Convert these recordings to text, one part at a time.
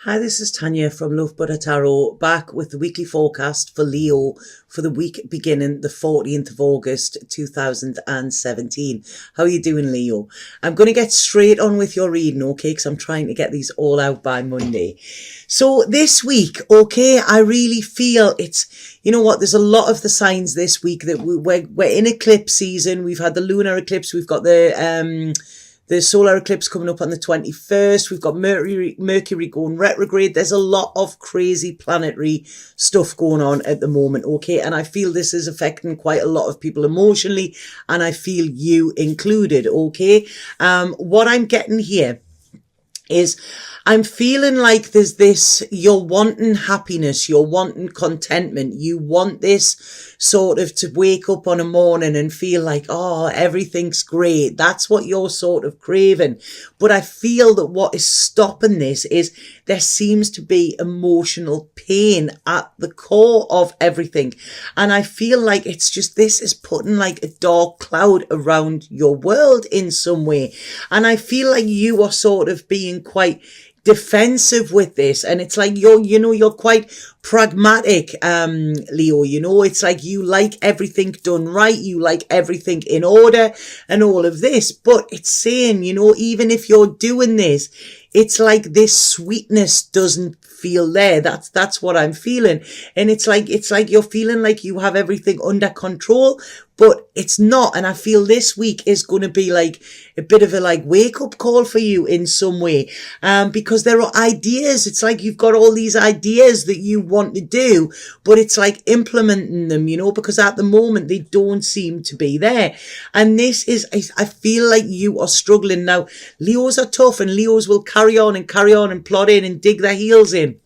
Hi, this is Tanya from Love Butter Tarot, back with the weekly forecast for Leo for the week beginning the 14th of August 2017. How are you doing, Leo? I'm going to get straight on with your reading, okay, because I'm trying to get these all out by Monday. So this week, okay, I really feel it's, you know what, there's a lot of the signs this week that we're in eclipse season. We've had the lunar eclipse, we've got the solar eclipse coming up on the 21st. We've got Mercury going retrograde. There's a lot of crazy planetary stuff going on at the moment, okay? And I feel this is affecting quite a lot of people emotionally, and I feel you included, okay? What I'm getting here is I'm feeling like there's this, you're wanting happiness, you're wanting contentment, you want this sort of to wake up on a morning and feel like, oh, everything's great. That's what you're sort of craving. But I feel that what is stopping this is there seems to be emotional pain at the core of everything. And I feel like it's just, this is putting like a dark cloud around your world in some way. And I feel like you are sort of being quite defensive with this, and it's like you're quite pragmatic, Leo. It's like you like everything done right, you like everything in order and all of this, but it's saying, even if you're doing this, it's like this sweetness doesn't feel there. That's what I'm feeling. And it's like you're feeling like you have everything under control, but it's not. And I feel this week is going to be like a bit of a wake up call for you in some way. Because there are ideas. It's like you've got all these ideas that you want to do, but it's like implementing them, because at the moment they don't seem to be there. And I feel like you are struggling now. Leos are tough, and Leos will carry on and plod in and dig their heels in.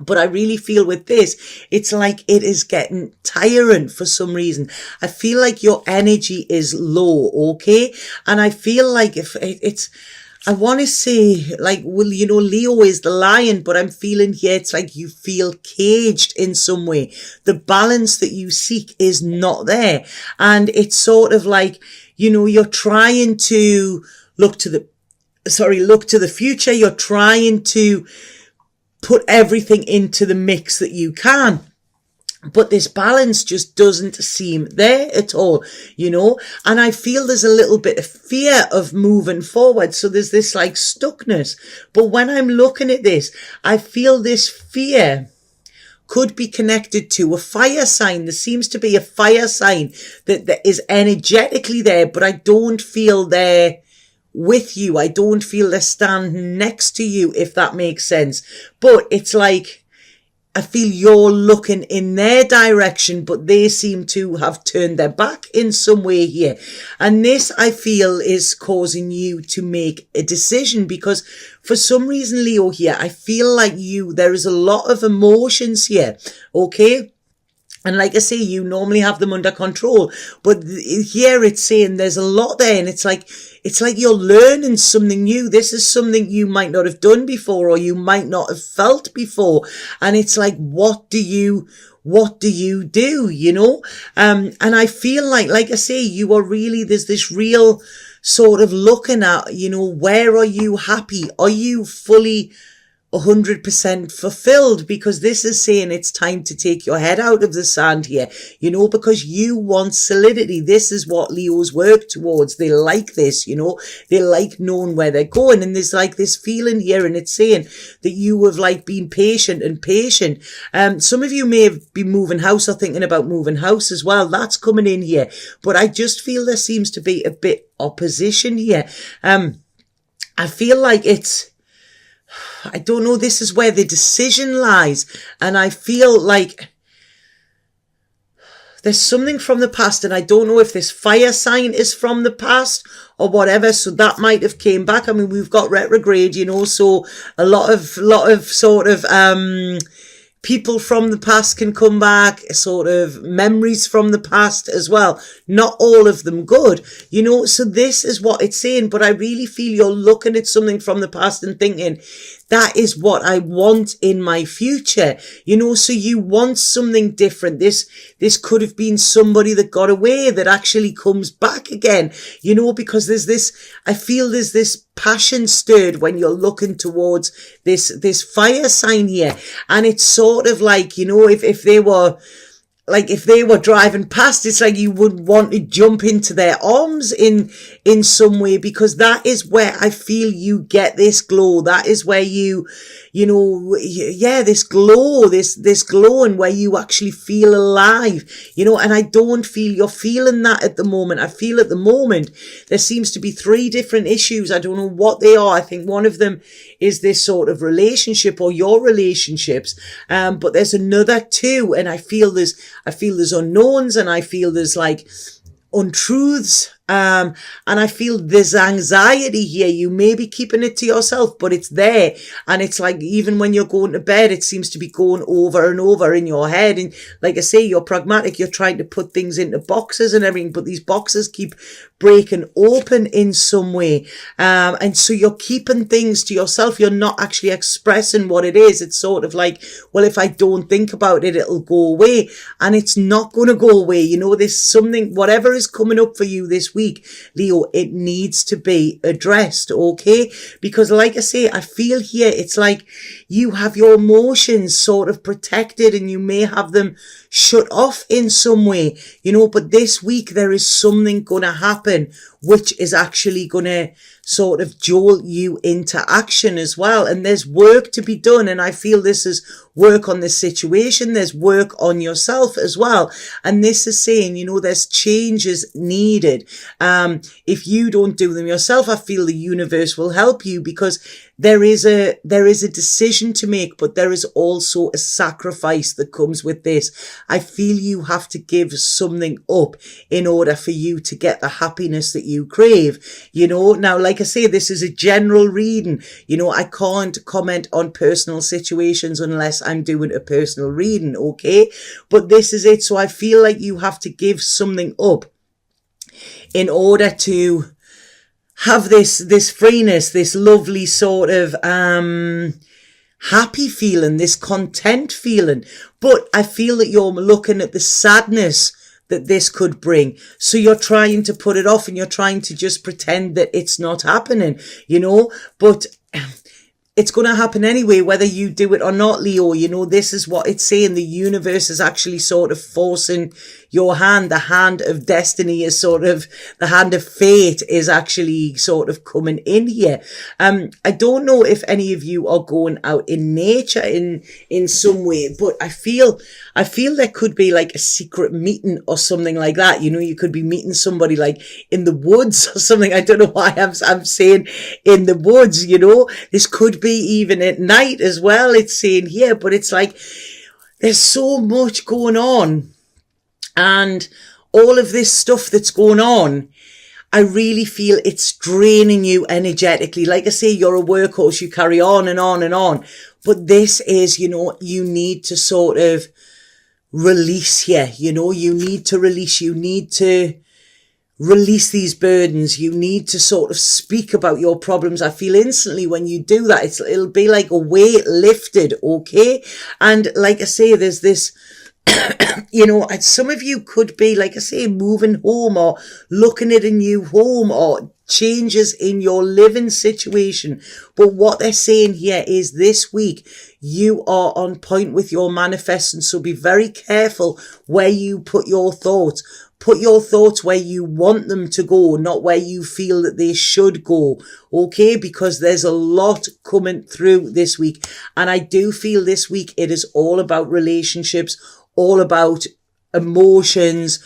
But I really feel with this, it's like it is getting tiring for some reason. I feel like your energy is low, okay? And I feel like I want to say, Leo is the lion, but I'm feeling here it's like you feel caged in some way. The balance that you seek is not there. And it's sort of like, you're trying to look to the future. You're trying to put everything into the mix that you can. But this balance just doesn't seem there at all, and I feel there's a little bit of fear of moving forward. So there's this stuckness. But when I'm looking at this, I feel this fear could be connected to a fire sign. There seems to be a fire sign that is energetically there, but I don't feel there with you. I don't feel they're standing next to you, if that makes sense. But it's like, I feel you're looking in their direction, but they seem to have turned their back in some way here. And this, I feel, is causing you to make a decision, because for some reason, Leo, here, I feel like there is a lot of emotions here, okay? And like I say, you normally have them under control, but here it's saying there's a lot there, and it's like you're learning something new. This is something you might not have done before, or you might not have felt before. And it's like, what do you do, and I feel like I say, you are really, there's this real sort of looking at, where are you happy? Are you fully 100% fulfilled? Because this is saying it's time to take your head out of the sand here, because you want solidity. This is what Leos work towards. They like this, they like knowing where they're going. And there's this feeling here, and it's saying that you have been patient. Some of you may have been moving house or thinking about moving house as well. That's coming in here. But I just feel there seems to be a bit opposition here. I feel like I don't know, this is where the decision lies. And I feel like there's something from the past, and I don't know if this fire sign is from the past or whatever. So that might have came back. I mean, we've got retrograde, so a lot of sort of, people from the past can come back, sort of memories from the past as well. Not all of them good, so this is what it's saying. But I really feel you're looking at something from the past and thinking, that is what I want in my future, you know. So you want something different. This could have been somebody that got away that actually comes back again, you know, because I feel there's this passion stirred when you're looking towards this fire sign here. And it's sort of like, you know, if they were driving past, it's like you would want to jump into their arms in some way, because that is where I feel you get this glow. That is where this glow, and where you actually feel alive, you know. And I don't feel you're feeling that at the moment. I feel at the moment there seems to be 3 different issues. I don't know what they are. I think one of them is this sort of relationship or your relationships. But there's another 2, and I feel there's unknowns, and I feel there's like untruths. And I feel there's anxiety here. You may be keeping it to yourself, but it's there. And it's like, even when you're going to bed, it seems to be going over and over in your head. And like I say, you're pragmatic. You're trying to put things into boxes and everything, but these boxes keep breaking open in some way. And so you're keeping things to yourself. You're not actually expressing what it is. It's sort of like, well, if I don't think about it, it'll go away. And it's not going to go away. You know, there's something, whatever is coming up for you this week, Leo, it needs to be addressed, okay? Because like I say, I feel here it's like you have your emotions sort of protected, and you may have them shut off in some way, you know. But this week there is something going to happen which is actually going to sort of jolt you into action as well. And there's work to be done. And I feel this is work on this situation. There's work on yourself as well. And this is saying, you know, there's changes needed. If you don't do them yourself, I feel the universe will help you, because there is a decision to make, but there is also a sacrifice that comes with this. I feel you have to give something up in order for you to get the happiness that you crave, you know. Now, like I say, this is a general reading, you know. I can't comment on personal situations unless I'm doing a personal reading, okay? But this is it. So I feel like you have to give something up in order to have this freeness, this lovely sort of happy feeling, this content feeling. But I feel that you're looking at the sadness that this could bring. So you're trying to put it off, and you're trying to just pretend that it's not happening, you know. But it's going to happen anyway, whether you do it or not, Leo. You know, this is what it's saying. The universe is actually sort of forcing your hand. The hand of destiny is sort of, the hand of fate is actually sort of coming in here. I don't know if any of you are going out in nature in some way, but I feel there could be like a secret meeting or something like that. You know, you could be meeting somebody like in the woods or something. I don't know why I'm saying in the woods, you know. This could be even at night as well, it's saying here, but it's like there's so much going on, and all of this stuff that's going on, I really feel it's draining you energetically. Like I say, you're a workhorse, you carry on and on and on, but this is, you know, you need to sort of release here, you know. You need to release, you need to release these burdens. You need to sort of speak about your problems. I feel instantly when you do that, it'll be like a weight lifted, okay? And like I say, there's this, you know, some of you could be, like I say, moving home or looking at a new home or changes in your living situation. But what they're saying here is this week, you are on point with your manifesting. So be very careful where you put your thoughts. Put your thoughts where you want them to go, not where you feel that they should go, okay? Because there's a lot coming through this week. And I do feel this week it is all about relationships, all about emotions,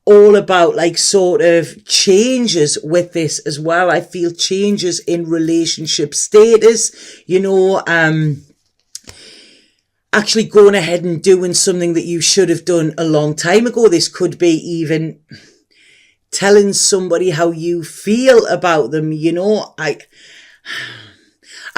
all about like sort of changes with this as well. I feel changes in relationship status, you know, actually going ahead and doing something that you should have done a long time ago. This could be even telling somebody how you feel about them, you know. I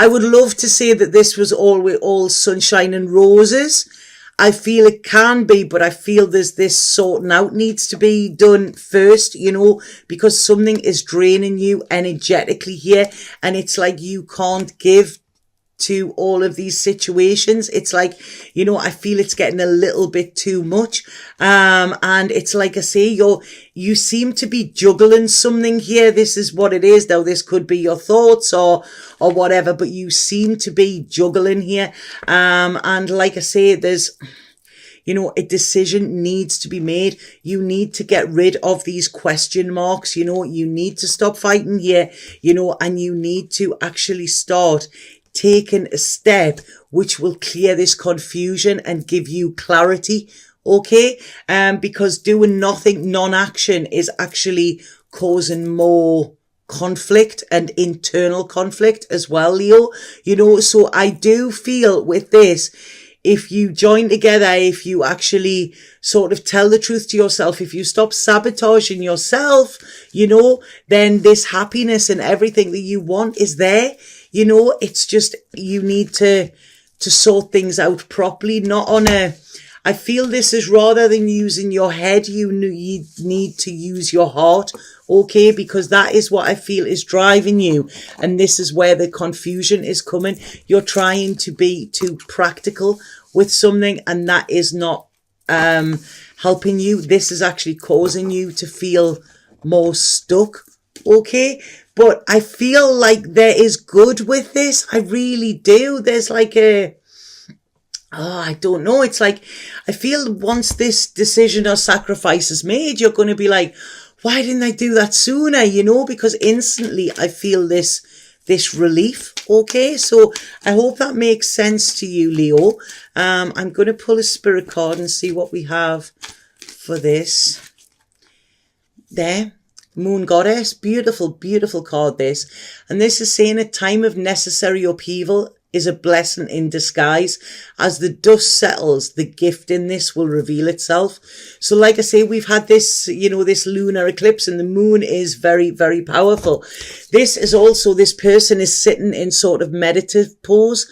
would love to say that this was all sunshine and roses. I feel it can be, but I feel there's this sorting out needs to be done first, you know, because something is draining you energetically here, and it's like you can't give to all of these situations. It's like, you know, I feel it's getting a little bit too much. And it's like I say, you seem to be juggling something here. This is what it is. Now, this could be your thoughts or whatever, but you seem to be juggling here. And like I say, there's, you know, a decision needs to be made. You need to get rid of these question marks. You know, you need to stop fighting here, you know, and you need to actually start taking a step which will clear this confusion and give you clarity. Okay. Because doing nothing, non-action is actually causing more conflict and internal conflict as well, Leo. You know, so I do feel with this, if you join together, if you actually sort of tell the truth to yourself, if you stop sabotaging yourself, you know, then this happiness and everything that you want is there. You know, it's just, you need to sort things out properly, not on I feel this is rather than using your head, you need to use your heart, okay? Because that is what I feel is driving you. And this is where the confusion is coming. You're trying to be too practical with something, and that is not helping you. This is actually causing you to feel more stuck, okay? But I feel like there is good with this. I really do. There's like I don't know. It's like, I feel once this decision or sacrifice is made, you're going to be like, why didn't I do that sooner? You know, because instantly I feel this relief. Okay. So I hope that makes sense to you, Leo. I'm going to pull a spirit card and see what we have for this. There. Moon Goddess. Beautiful, beautiful card, this. And this is saying a time of necessary upheaval is a blessing in disguise. As the dust settles, the gift in this will reveal itself. So like I say, we've had this, you know, this lunar eclipse, and the moon is very, very powerful. This is also, this person is sitting in sort of meditative pose.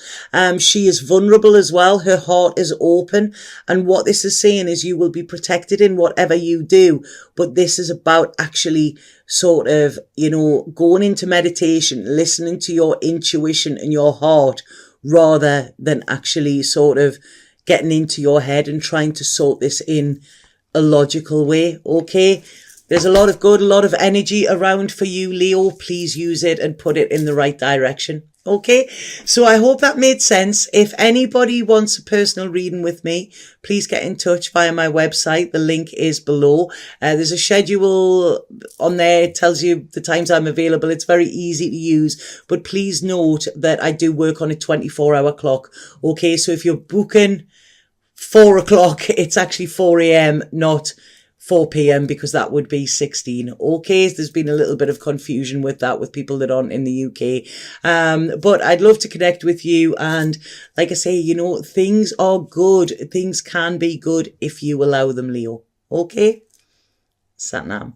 She is vulnerable as well. Her heart is open. And what this is saying is you will be protected in whatever you do. But this is about actually sort of, you know, going into meditation, listening to your intuition and your heart, rather than actually sort of getting into your head and trying to sort this in a logical way. Okay. There's a lot of good, a lot of energy around for you, Leo. Please use it and put it in the right direction. Okay, so I hope that made sense. If anybody wants a personal reading with me, please get in touch via my website. The link is below. There's a schedule on there. It tells you the times I'm available. It's very easy to use, but please note that I do work on a 24-hour clock. Okay, so if you're booking 4 o'clock, it's actually 4 a.m., not 4 p.m. because that would be 16. Okay, there's been a little bit of confusion with that with people that aren't in the UK. But I'd love to connect with you. And like I say, you know, things are good. Things can be good if you allow them, Leo. Okay? Satnam.